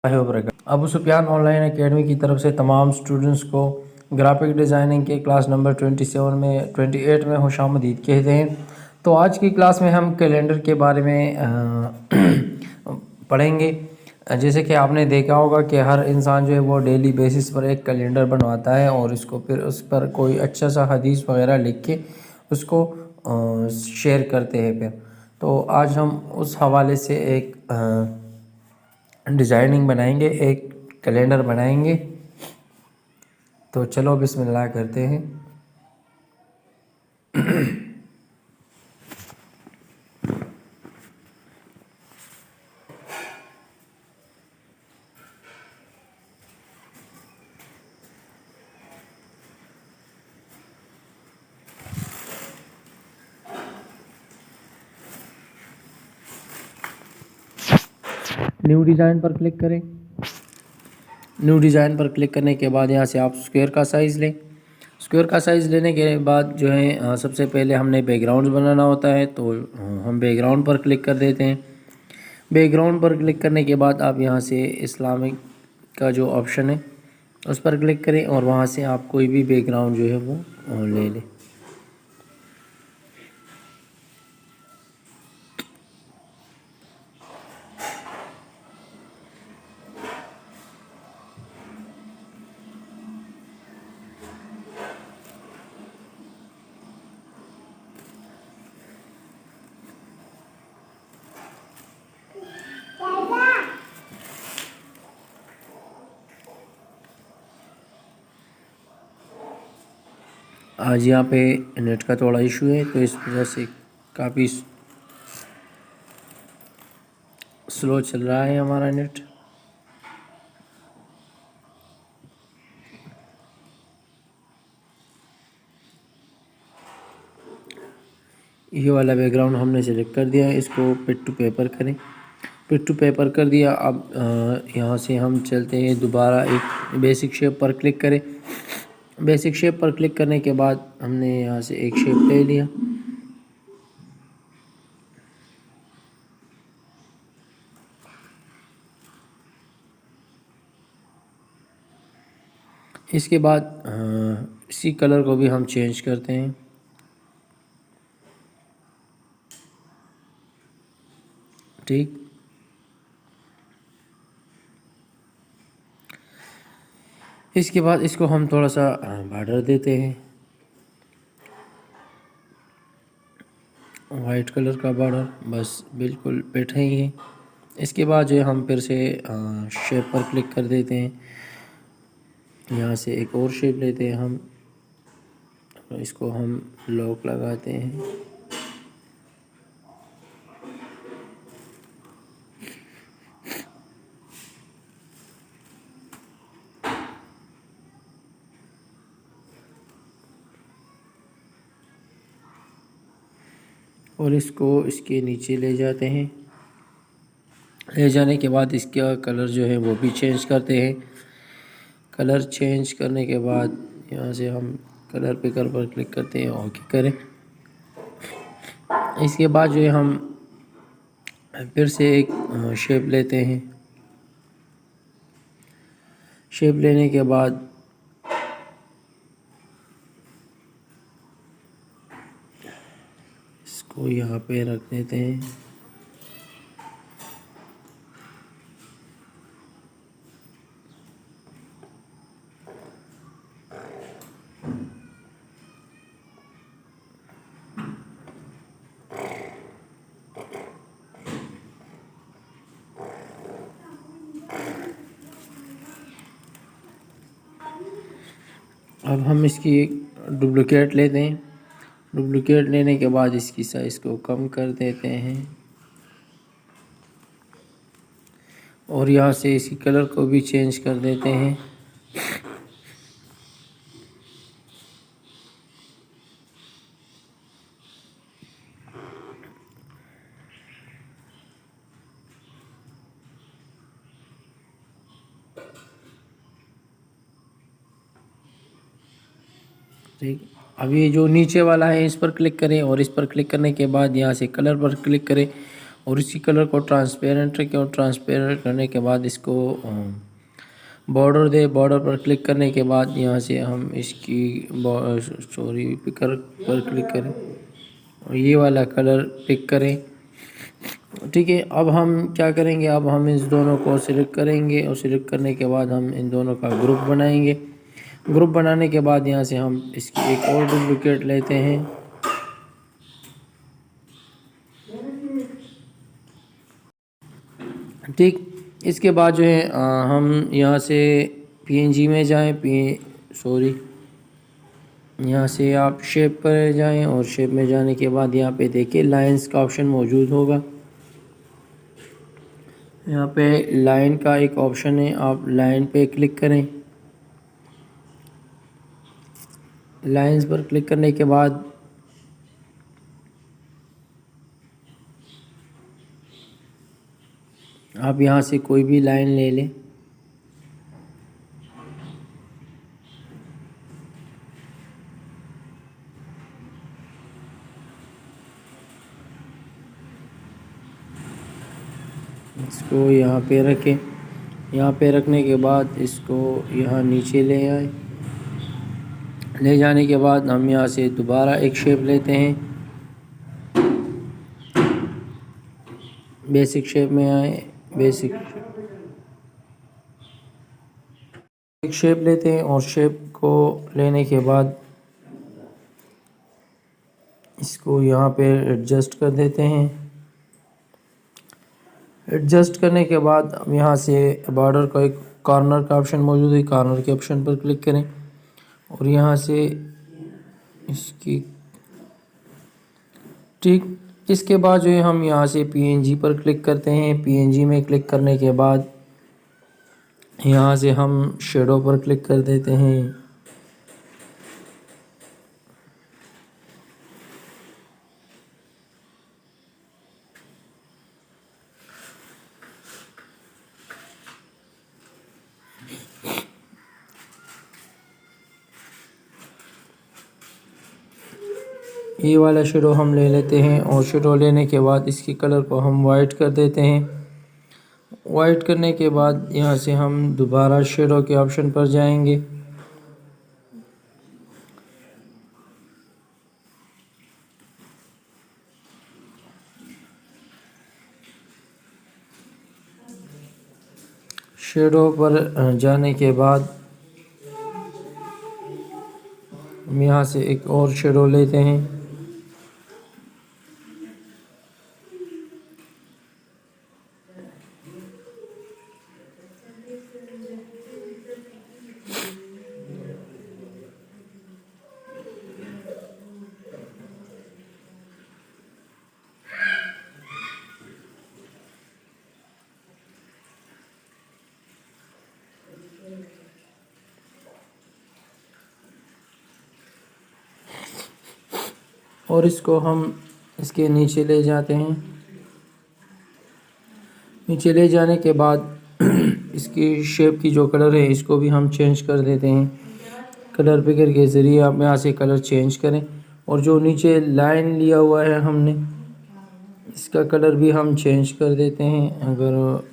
Abu Sufiyan online academy की तरफ से तमाम स्टूडेंट्स को ग्राफिक डिज़ाइनिंग के क्लास नंबर 28 में खुशामदीद कहते हैं। तो आज की क्लास में हम कैलेंडर के बारे में पढ़ेंगे। जैसे कि आपने देखा होगा कि हर इंसान जो है वो डेली बेसिस पर एक कैलेंडर बनवाता है और इसको फिर उस पर कोई अच्छा सा हदीस वगैरह लिख के उसको शेयर करते हैं। फिर तो आज हम उस हवाले से एक डिज़ाइनिंग बनाएंगे, एक कैलेंडर बनाएंगे। तो चलो बिस्मिल्लाह करते हैं। न्यू डिज़ाइन पर क्लिक करें। न्यू डिज़ाइन पर क्लिक करने के बाद यहाँ से आप स्क्वायर का साइज़ लें। स्क्वायर का साइज़ लेने के बाद जो है सबसे पहले हमने बैकग्राउंड बनाना होता है, तो हम बैकग्राउंड पर क्लिक कर देते हैं। बैकग्राउंड पर क्लिक करने के बाद आप यहाँ से इस्लामिक का जो ऑप्शन है उस पर क्लिक करें और वहाँ से आप कोई भी बैकग्राउंड जो है वो ले लें। आज यहाँ पे नेट का थोड़ा इशू है, तो इस वजह से काफ़ी स्लो चल रहा है हमारा नेट। ये वाला बैकग्राउंड हमने सेलेक्ट कर दिया है, इसको पिट टू पेपर करें। पिट टू पेपर कर दिया। अब यहाँ से हम चलते हैं दोबारा एक बेसिक शेप पर क्लिक करें। बेसिक शेप पर क्लिक करने के बाद हमने यहाँ से एक शेप ले लिया। इसके बाद इसी कलर को भी हम चेंज करते हैं। ठीक, इसके बाद इसको हम थोड़ा सा बॉर्डर देते हैं, वाइट कलर का बॉर्डर, बस बिल्कुल बैठे ही है। इसके बाद जो है हम फिर से शेप पर क्लिक कर देते हैं। यहाँ से एक और शेप लेते हैं हम, इसको हम लॉक लगाते हैं। और इसको इसके नीचे ले जाते हैं। ले जाने के बाद इसका कलर जो है वो भी चेंज करते हैं। कलर चेंज करने के बाद यहाँ से हम कलर पिकर पर क्लिक करते हैं, ओके करें। इसके बाद जो है हम फिर से एक शेप लेते हैं। शेप लेने के बाद इसको यहाँ पे रख देते हैं। अब हम इसकी एक डुप्लिकेट लेते हैं। डुप्लिकेट लेने के बाद इसकी साइज़ को कम कर देते हैं और यहाँ से इसी कलर को भी चेंज कर देते हैं। ठीक, अब ये जो नीचे वाला है इस पर क्लिक करें और इस पर क्लिक करने के बाद यहाँ से कलर पर क्लिक करें और इसी कलर को ट्रांसपेरेंट रखें और ट्रांसपेरेंट करने के बाद इसको बॉर्डर दे। बॉर्डर पर क्लिक करने के बाद यहाँ से हम इसकी सॉरी पिकर पर क्लिक करें और ये वाला कलर पिक करें। ठीक है, अब हम क्या करेंगे, अब हम इस दोनों को सिलेक्ट करेंगे और सिलेक्ट करने के बाद हम इन दोनों का ग्रुप बनाएंगे। ग्रुप बनाने के बाद यहाँ से हम इसकी एक और डुप्लिकेट लेते हैं। ठीक, इसके बाद जो है हम यहाँ से PNG में जाएं, यहाँ से आप शेप पर जाएं और शेप में जाने के बाद यहाँ पे देखिए लाइंस का ऑप्शन मौजूद होगा। यहाँ पे लाइन का एक ऑप्शन है, आप लाइन पे क्लिक करें। लाइंस पर क्लिक करने के बाद आप यहाँ से कोई भी लाइन ले लें। इसको यहाँ पे रखें। यहाँ पे रखने के बाद इसको यहाँ नीचे ले आए। ले जाने के बाद हम यहाँ से दोबारा एक शेप लेते हैं। बेसिक शेप में आए, बेसिक एक शेप लेते हैं और शेप को लेने के बाद इसको यहाँ पे एडजस्ट कर देते हैं। एडजस्ट करने के बाद हम यहाँ से बॉर्डर का एक कॉर्नर का ऑप्शन मौजूद है, कॉर्नर के ऑप्शन पर क्लिक करें और यहाँ से इसकी ठीक, इसके बाद जो है हम यहाँ से PNG पर क्लिक करते हैं। PNG में क्लिक करने के बाद यहाँ से हम शेडो पर क्लिक कर देते हैं। ये वाला शेडो हम ले लेते हैं और शेडो लेने के बाद इसकी कलर को हम वाइट कर देते हैं। वाइट करने के बाद यहाँ से हम दोबारा शेडो के ऑप्शन पर जाएंगे। शेडो पर जाने के बाद हम यहाँ से एक और शेडो लेते हैं। और इसको हम इसके नीचे ले जाते हैं। नीचे ले जाने के बाद इसकी शेप की जो कलर है इसको भी हम चेंज कर देते हैं। कलर पिकर के ज़रिए आप यहाँ से कलर चेंज करें और जो नीचे लाइन लिया हुआ है हमने इसका कलर भी हम चेंज कर देते हैं। अगर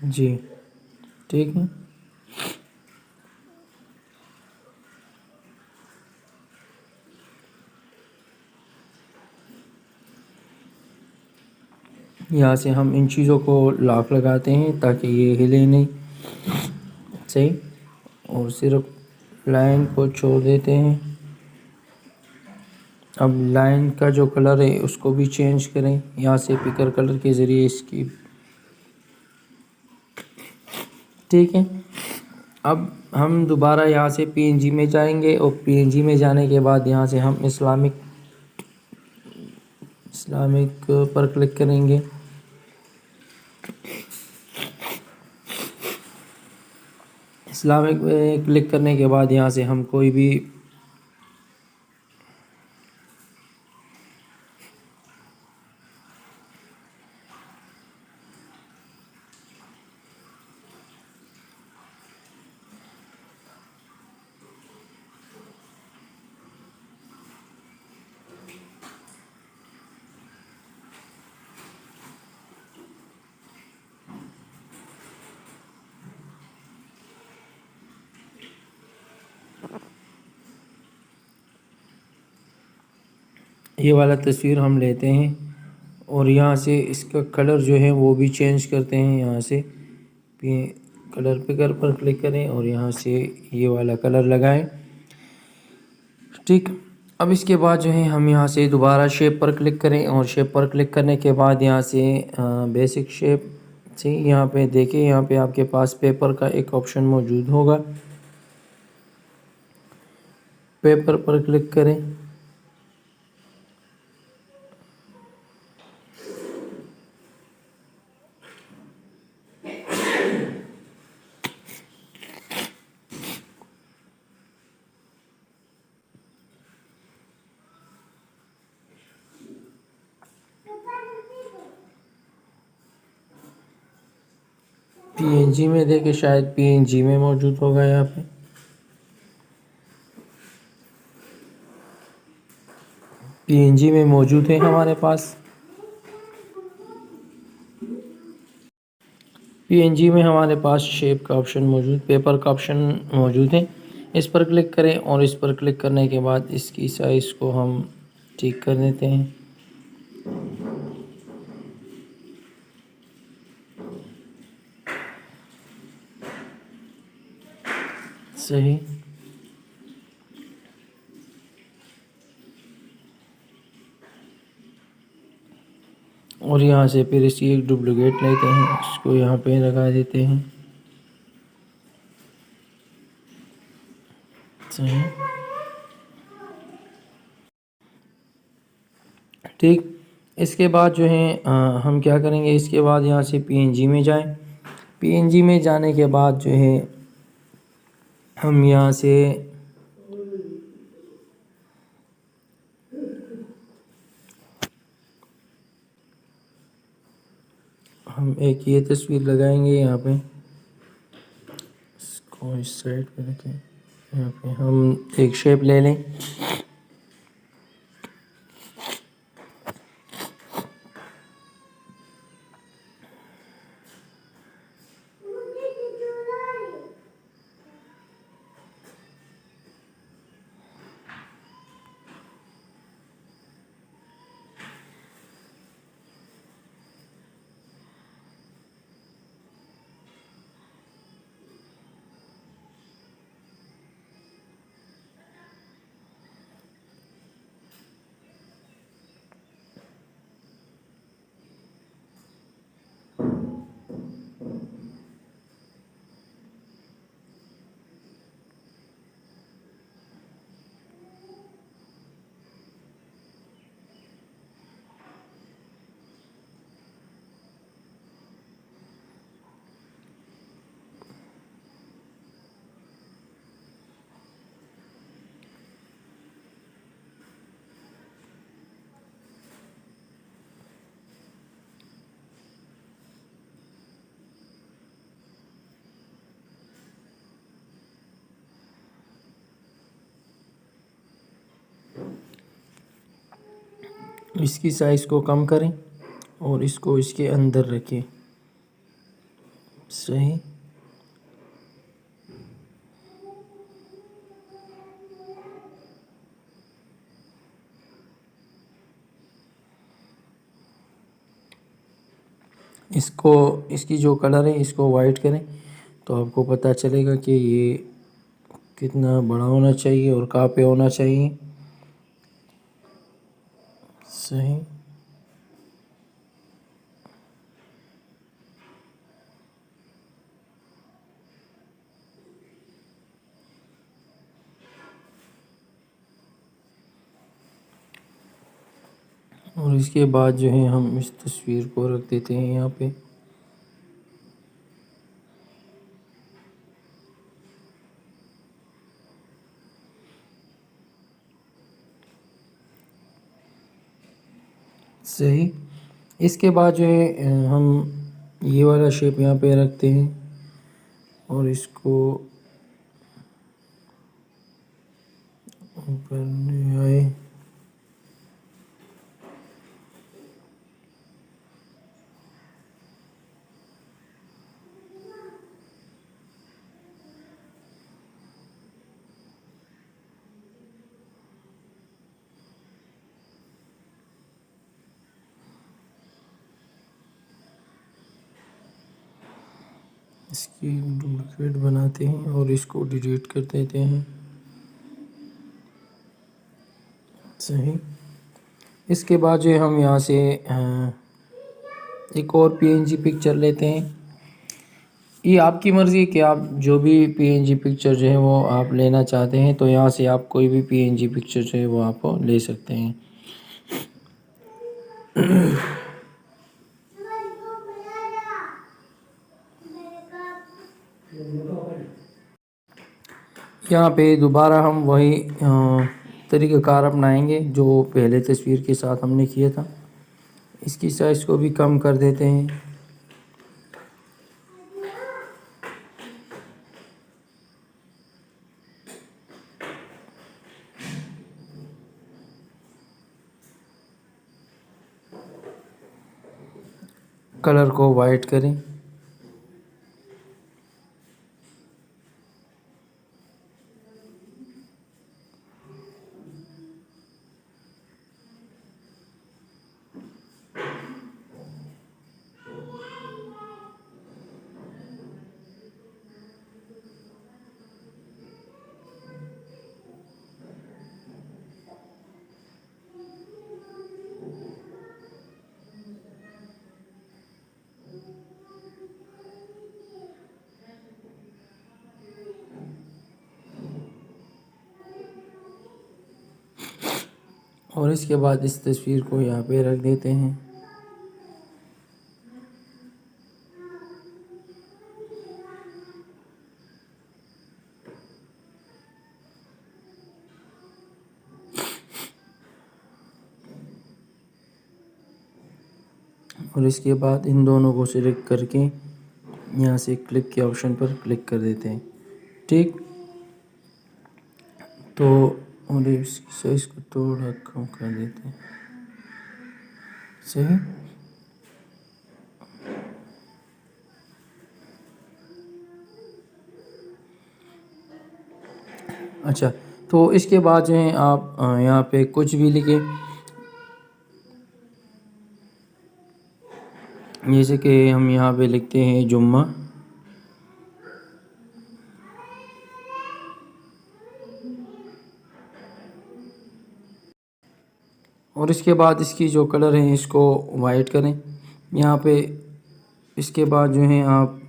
जी ठीक है, यहाँ से हम इन चीज़ों को लॉक लगाते हैं ताकि ये हिले नहीं, सही, और सिर्फ लाइन को छोड़ देते हैं। अब लाइन का जो कलर है उसको भी चेंज करें यहाँ से पिकर कलर के ज़रिए इसकी, ठीक है। अब हम दोबारा यहाँ से PNG में जाएंगे और PNG में जाने के बाद यहाँ से हम इस्लामिक पर क्लिक करेंगे। इस्लामिक में क्लिक करने के बाद यहाँ से हम कोई भी ये वाला तस्वीर हम लेते हैं और यहाँ से इसका कलर जो है वो भी चेंज करते हैं। यहाँ से कलर पिकर पर क्लिक करें और यहाँ से ये वाला कलर लगाएं। ठीक, अब इसके बाद जो है हम यहाँ से दोबारा शेप पर क्लिक करें और शेप पर क्लिक करने के बाद यहाँ से बेसिक शेप से यहाँ पे देखें, यहाँ पे आपके पास पेपर का एक ऑप्शन मौजूद होगा। पेपर पर क्लिक करें। पीएनजी में देखें, शायद पीएनजी में मौजूद होगा। यहाँ पे पीएनजी में मौजूद है हमारे पास। पीएनजी में हमारे पास शेप का ऑप्शन मौजूद, पेपर का ऑप्शन मौजूद है। इस पर क्लिक करें और इस पर क्लिक करने के बाद इसकी साइज़ को हम ठीक कर देते हैं। सही। और यहाँ से फिर इसकी एक डुप्लीकेट लेते हैं, इसको यहाँ पे लगा देते हैं। सही। ठीक, इसके बाद जो है हम क्या करेंगे, इसके बाद यहाँ से पीएनजी में जाएं। पीएनजी में जाने के बाद जो है हम यहाँ से हम एक ये तस्वीर लगाएंगे। यहाँ पे इसको इस साइड पे रखें। यहाँ पे हम एक शेप ले लें। इसकी साइज़ को कम करें और इसको इसके अंदर रखें। सही। इसको इसकी जो कलर है इसको वाइट करें तो आपको पता चलेगा कि ये कितना बड़ा होना चाहिए और कहाँ पे होना चाहिए। सही। और इसके बाद जो है हम इस तस्वीर को रख देते हैं यहाँ पे। सही। इसके बाद जो है हम ये वाला शेप यहाँ पे रखते हैं और इसको ऊपर ले आए। इसकी डुप्लिकेट बनाते हैं और इसको डिलीट कर देते हैं। सही। इसके बाद जो है हम यहाँ से एक और पीएनजी पिक्चर लेते हैं। ये आपकी मर्ज़ी है कि आप जो भी पीएनजी पिक्चर जो है वो आप लेना चाहते हैं, तो यहाँ से आप कोई भी पीएनजी पिक्चर जो है वो आप ले सकते हैं। यहाँ पे दोबारा हम वही तरीक़ाकार अपनाएंगे जो पहले तस्वीर के साथ हमने किया था। इसकी साइज़ को भी कम कर देते हैं। कलर को वाइट करें। और इसके बाद इस तस्वीर को यहाँ पे रख देते हैं। और इसके बाद इन दोनों को सिलेक्ट करके यहाँ से क्लिक के ऑप्शन पर क्लिक कर देते हैं। ठीक, तो और इसकी साइज़ को थोड़ा कम कर देते हैं। सही। अच्छा, तो इसके बाद जो है आप यहाँ पे कुछ भी लिखें, जैसे कि हम यहाँ पे लिखते हैं जुम्मा। और इसके बाद इसकी जो कलर है इसको वाइट करें यहाँ पे। इसके बाद जो है आप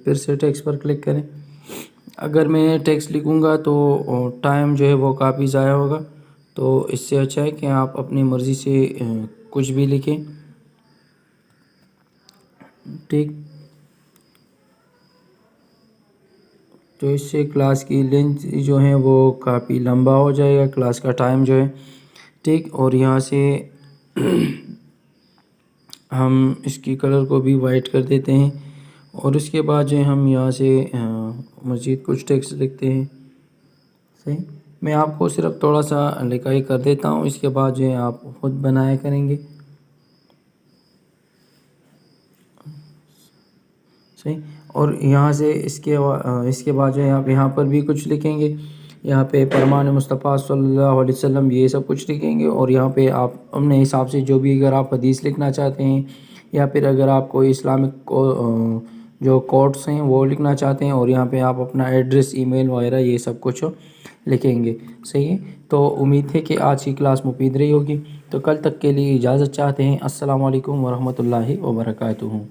फिर से टेक्स्ट पर क्लिक करें। अगर मैं टेक्स्ट लिखूँगा तो टाइम जो है वो काफ़ी ज़ाया होगा, तो इससे अच्छा है कि आप अपनी मर्ज़ी से कुछ भी लिखें। ठीक, तो इससे क्लास की लेंथ जो है वो काफ़ी लंबा हो जाएगा, क्लास का टाइम जो है। ठीक, और यहाँ से हम इसकी कलर को भी वाइट कर देते हैं। और उसके बाद जो है हम यहाँ से मज़ीद कुछ टेक्स्ट लिखते हैं। सही, मैं आपको सिर्फ थोड़ा सा लिखाई कर देता हूँ, इसके बाद जो है आप खुद बनाया करेंगे। सही, और यहाँ से इसके बाद जो है आप यहाँ पर भी कुछ लिखेंगे। यहाँ पे फरमान मुस्तफ़ा सल्लल्लाहु अलैहि वसल्लम ये सब कुछ लिखेंगे। और यहाँ पे आप अपने हिसाब से जो भी अगर आप हदीस लिखना चाहते हैं या फिर अगर आप कोई इस्लामिक को जो कोट्स हैं वो लिखना चाहते हैं, और यहाँ पे आप अपना एड्रेस, ईमेल वगैरह ये सब कुछ लिखेंगे। सही है, तो उम्मीद है कि आज की क्लास मुफीद रही होगी। तो कल तक के लिए इजाज़त चाहते हैं। अस्सलाम वालेकुम वरहमतुल्लाहि वबरकातुहू।